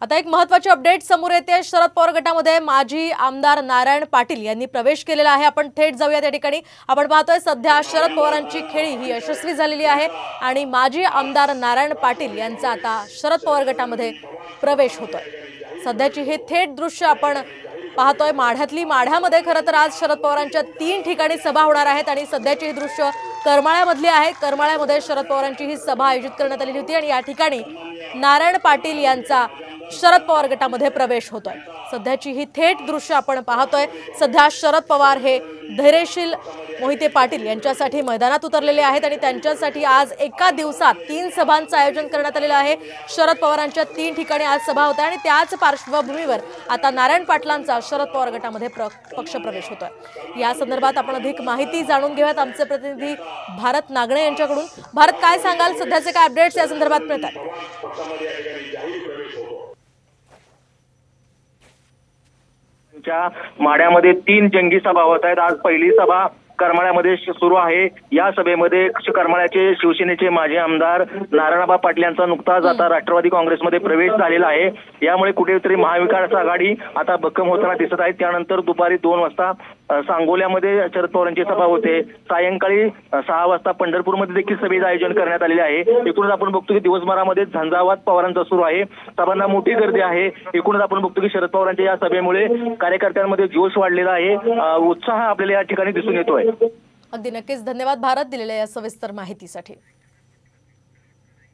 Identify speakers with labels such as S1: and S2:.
S1: आता एक महत्त्वाची अपडेट समोर येते। शरद पवार गटामध्ये माजी आमदार नारायण पाटील यांनी प्रवेश केलेला आहे। आपण थेट जाऊया त्या ठिकाणी। आपण पाहतोय सध्या शरद पवारांची खेळी ही यशस्वी झालेली आहे आणि माजी आमदार नारायण पाटील यांचा आता शरद पवार गटामध्ये प्रवेश होतोय। सध्याची हे थेट दृश्य आपण पाहतोय माढ्यामध्ये। खरं तर आज शरद पवारांच्या 3 ठिकाणी सभा होणार आहेत आणि सध्याची ही दृश्य करमाळ्यामधली आहे। करमाळ्यामध्ये शरद पवारांची ही सभा आयोजित करण्यात आली होती आणि या ठिकाणी नारायण पाटील यांचा शरद पवार गटामध्ये प्रवेश होतोय। सध्याची ही थेट दृश्य आपण पाहतोय। सध्या शरद पवार हे धैर्यशील मोहिते पाटील यांच्यासाठी मैदानात उतरलेले आहेत आणि त्यांच्यासाठी आज एका दिवसात 3 सभांचं आयोजन करण्यात आलेलं आहे। शरद पवारांच्या 3 ठिकाणी आज सभा होत आहे आणि त्याच पार्श्वभूमीवर आता नारायण पाटलांचा शरद पवार गटामध्ये पक्षप्रवेश होतोय। या संदर्भात आपण अधिक माहिती जाणून घेऊयात आमचे प्रतिनिधी भारत नागणे यांच्याकडून। भारत, काय सांगाल, सध्याचे काय अपडेट्स या संदर्भात मिळतात?
S2: माढ्यामध्ये 3 जंगी सभा होत आहेत। आज पहिली सभा करमाळ्यामध्ये सुरू आहे। या सभेमध्ये करमाळ्याचे शिवसेनेचे माजी आमदार नारायणबा पाटील यांचा नुकताच आता राष्ट्रवादी काँग्रेसमध्ये प्रवेश झालेला आहे। यामुळे कुठेतरी महाविकास आघाडी आता भक्कम होताना दिसत आहे। त्यानंतर दुपारी 2 वाजता सांगोल्यामध्ये शरद पवारांची सभा होते। सायंकाळी 6 वाजता पंढरपूरमध्ये देखील सभेचं आयोजन करण्यात आलेले आहे। एकूणच आपण बघतो की दिवसभरामध्ये झंझावात पवारांचा सुरू आहे। सभांना मोठी गर्दी आहे। एकूणच आपण बघतो की शरद पवारांच्या या सभेमुळे कार्यकर्त्यांमध्ये जोश वाढलेला आहे, उत्साह आपल्याला या ठिकाणी दिसून येतोय।
S1: अगदी नक्कीच, धन्यवाद भारत दिलेल्या या सविस्तर माहितीसाठी।